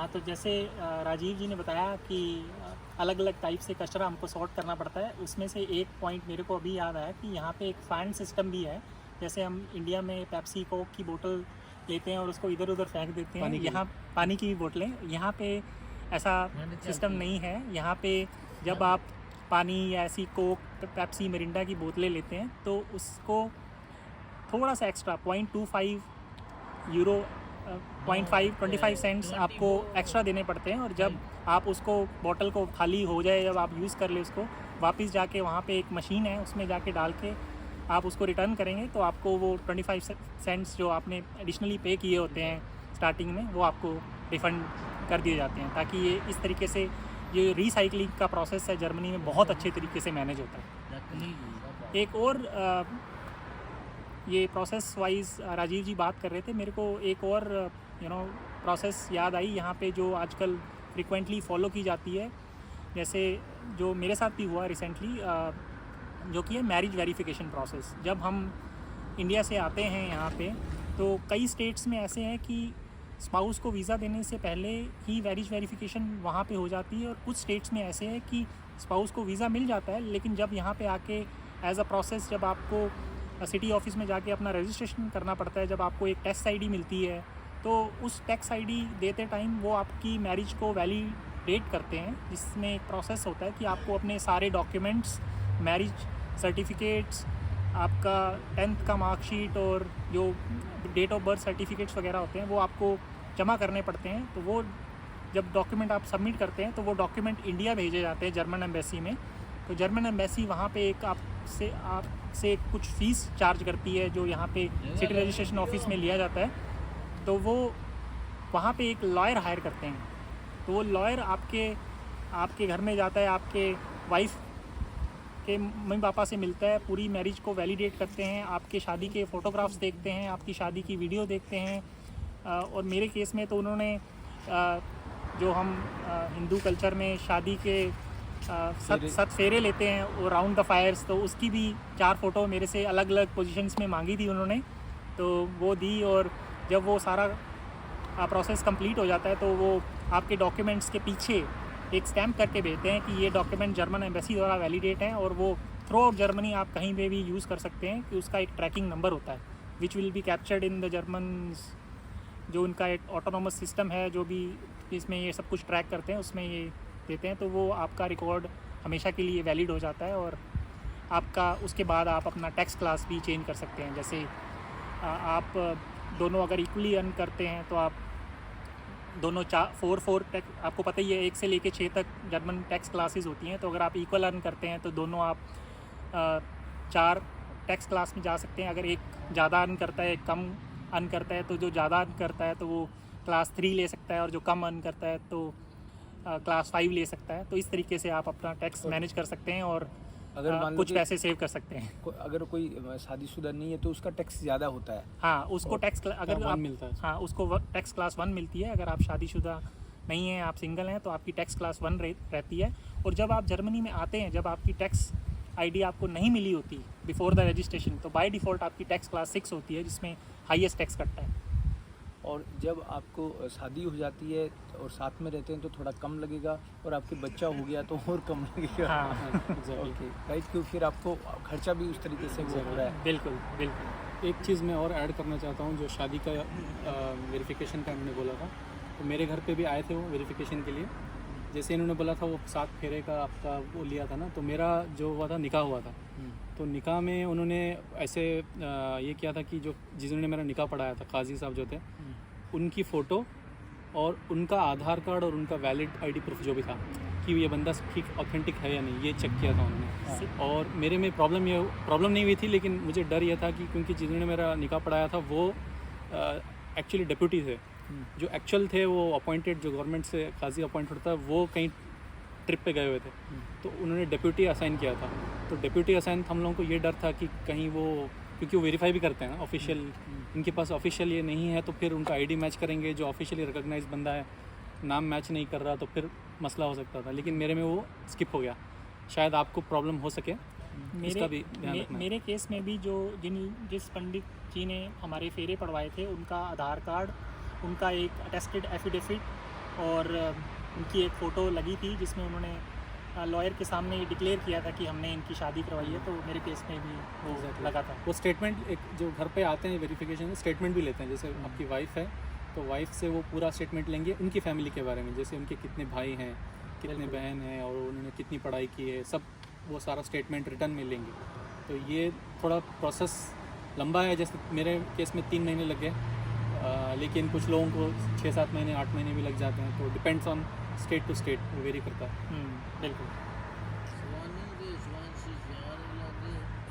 हाँ, तो जैसे राजीव जी ने बताया कि अलग अलग टाइप से कचरा हमको सॉर्ट करना पड़ता है। उसमें से एक पॉइंट मेरे को अभी याद आया कि यहाँ पे एक फ़ैन सिस्टम भी है। जैसे हम इंडिया में पेप्सी कोक की बोतल लेते हैं और उसको इधर उधर फेंक देते हैं, यहाँ पानी की भी बोतलें, यहाँ पे ऐसा सिस्टम नहीं है। यहाँ पे जब आप पानी या ऐसी कोक, पेप्सी, मिरिंडा की बोतलें लेते हैं तो उसको थोड़ा सा एक्स्ट्रा 0.25 यूरो 0.25 सेंट्स आपको एक्स्ट्रा देने पड़ते हैं। और जब आप उसको बॉटल को खाली हो जाए, जब आप यूज़ कर ले उसको, वापस जाके वहाँ पे एक मशीन है, उसमें जाके डाल के आप उसको रिटर्न करेंगे तो आपको वो 25 सेंट्स जो आपने एडिशनली पे किए होते हैं स्टार्टिंग में, वो आपको रिफ़ंड कर दिए जाते हैं। ताकि ये इस तरीके से ये रिसाइकलिंग का प्रोसेस है जर्मनी में बहुत अच्छे तरीके से मैनेज होता है। एक और ये प्रोसेस वाइज राजीव जी बात कर रहे थे, मेरे को एक और प्रोसेस याद आई यहाँ पे जो आजकल फ्रिक्वेंटली फॉलो की जाती है, जैसे जो मेरे साथ भी हुआ रिसेंटली, जो कि है मैरिज वेरिफिकेशन प्रोसेस। जब हम इंडिया से आते हैं यहाँ पे तो कई स्टेट्स में ऐसे हैं कि स्पाउस को वीज़ा देने से पहले ही मैरिज वेरिफिकेशन वहाँ पे हो जाती है, और कुछ स्टेट्स में ऐसे है कि स्पाउस को वीज़ा मिल जाता है, लेकिन जब यहाँ पे आके एज अ प्रोसेस जब आपको सिटी ऑफिस में जाके अपना रजिस्ट्रेशन करना पड़ता है, जब आपको एक टैक्स आईडी मिलती है तो उस टैक्स आईडी देते टाइम वो आपकी मैरिज को वैलिडेट करते हैं, जिसमें एक प्रोसेस होता है कि आपको अपने सारे डॉक्यूमेंट्स, मैरिज सर्टिफिकेट्स, आपका 10th का मार्कशीट और जो डेट ऑफ बर्थ सर्टिफिकेट्स वगैरह होते हैं वो आपको जमा करने पड़ते हैं। तो वो जब डॉक्यूमेंट आप सबमिट करते हैं तो वो डॉक्यूमेंट इंडिया भेजे जाते हैं जर्मन एम्बेसी में। तो जर्मन एम्बेसी वहाँ पे एक आपसे कुछ फ़ीस चार्ज करती है जो यहाँ पे सिटी रजिस्ट्रेशन ऑफिस में लिया जाता है। तो वो वहाँ पे एक लॉयर हायर करते हैं, तो वो लॉयर आपके घर में जाता है, आपके वाइफ के मम्मी पापा से मिलता है, पूरी मैरिज को वैलिडेट करते हैं, आपके शादी के फ़ोटोग्राफ्स देखते हैं, आपकी शादी की वीडियो देखते हैं। और मेरे केस में तो उन्होंने जो हम हिंदू कल्चर में शादी के सत फेरे लेते हैं, वो राउंड द फायर्स, तो उसकी भी 4 फ़ोटो मेरे से अलग अलग पोजीशंस में मांगी थी उन्होंने, तो वो दी। और जब वो सारा प्रोसेस कंप्लीट हो जाता है तो वो आपके डॉक्यूमेंट्स के पीछे एक स्टैम्प करके भेजते हैं कि ये डॉक्यूमेंट जर्मन एम्बेसी द्वारा वैलिडेट है, और वो थ्रू आउट जर्मनी आप कहीं पे भी यूज़ कर सकते हैं। कि उसका एक ट्रैकिंग नंबर होता है which will be captured in the German, जो उनका एक ऑटोनोमस सिस्टम है जो भी इसमें ये सब कुछ ट्रैक करते हैं, उसमें ये देते हैं। तो वो आपका रिकॉर्ड हमेशा के लिए वैलिड हो जाता है, और आपका उसके बाद आप अपना टैक्स क्लास भी चेंज कर सकते हैं। जैसे आप दोनों अगर इक्वली अर्न करते हैं तो आप दोनों 4 टैक्स, आपको पता ही है 1 से लेके 6 तक जर्मन टैक्स क्लासेस होती हैं। तो अगर आप इक्वल अर्न करते हैं तो दोनों आप 4 टैक्स क्लास में जा सकते हैं। अगर एक ज़्यादा अर्न करता है, एक कम अर्न करता है, तो जो ज़्यादा अर्न करता है तो वो क्लास 3 ले सकता है, और जो कम अर्न करता है तो क्लास 5 ले सकता है। तो इस तरीके से आप अपना टैक्स मैनेज कर सकते हैं और अगर कुछ पैसे सेव कर सकते हैं। अगर कोई शादीशुदा नहीं है तो उसका टैक्स ज़्यादा होता है। हाँ, उसको टैक्स अगर आप मिलता है। हाँ, उसको टैक्स क्लास 1 मिलती है। अगर आप शादीशुदा नहीं हैं, आप सिंगल हैं, तो आपकी टैक्स क्लास 1 रहती है। और जब आप जर्मनी में आते हैं, जब आपकी टैक्स आईडी आपको नहीं मिली होती बिफोर द रजिस्ट्रेशन, तो बाय डिफ़ॉल्ट आपकी टैक्स क्लास 6 होती है, जिसमें हाईएस्ट टैक्स कटता है। और जब आपको शादी हो जाती है और साथ में रहते हैं तो थोड़ा कम लगेगा, और आपके बच्चा हो गया तो और कम लगेगा। हाँ, ओके राइट, क्योंकि फिर आपको खर्चा भी उस तरीके से हो रहा है। बिल्कुल बिल्कुल। एक चीज़ मैं और ऐड करना चाहता हूँ, जो शादी का वेरिफिकेशन का हमने बोला था, तो मेरे घर पे भी आए थे वो वेरिफिकेशन के लिए। जैसे इन्होंने बोला था वो 7 फेरे का आपका वो लिया था ना, तो मेरा जो हुआ था निकाह हुआ था। तो निकाह में उन्होंने ऐसे ये किया था कि जो जिन्होंने मेरा निकाह पढ़ाया था, काजी साहब जो थे, उनकी फ़ोटो और उनका आधार कार्ड और उनका वैलिड आईडी प्रूफ जो भी था कि ये बंदा ठीक ऑथेंटिक है या नहीं, ये चेक किया था उन्होंने। और मेरे में प्रॉब्लम नहीं हुई थी, लेकिन मुझे डर ये था कि क्योंकि जिन्होंने मेरा निकाह पढ़ाया था वो एक्चुअली डिप्यूटी थे, जो एक्चुअल थे वो अपॉइंटेड, जो गवर्नमेंट से काजी अपॉइंट होता है, वो कहीं ट्रिप पे गए हुए थे, तो उन्होंने डिप्यूटी असाइन किया था। तो डिप्यूटी असाइन हम लोगों को ये डर था कि कहीं वो, क्योंकि वो वेरीफाई भी करते हैं ना ऑफिशियल, इनके पास ऑफिशियल ये नहीं है तो फिर उनका आईडी मैच करेंगे, जो ऑफिशियली रिकॉग्नाइज बंदा है नाम मैच नहीं कर रहा तो फिर मसला हो सकता था। लेकिन मेरे में वो स्किप हो गया। शायद आपको प्रॉब्लम हो सके, इसका भी ध्यान रखना। मेरे केस में भी जिस पंडित जी ने हमारे फेरे पढ़वाए थे, उनका आधार कार्ड, उनका एक अटेस्टेड एफिडेविट और उनकी एक फ़ोटो लगी थी जिसमें उन्होंने लॉयर के सामने ये डिक्लेयर किया था कि हमने इनकी शादी करवाई है, तो मेरे केस में भी वो Exactly. लगा था। वो स्टेटमेंट एक जो घर पे आते हैं वेरिफिकेशन में स्टेटमेंट भी लेते हैं, जैसे आपकी वाइफ है तो वाइफ से वो पूरा स्टेटमेंट लेंगे उनकी फैमिली के बारे में, जैसे उनके कितने भाई हैं, कितने बिल्कुल। बहन हैं और उन्होंने कितनी पढ़ाई की है, सब वो सारा स्टेटमेंट रिटर्न में लेंगे। तो ये थोड़ा प्रोसेस लंबा है, जैसे मेरे केस में 3 महीने लग गए, लेकिन कुछ लोगों को 6-7 महीने 8 महीने भी लग जाते हैं, तो depends on state to state, वो वेरी करता है। बिल्कुल।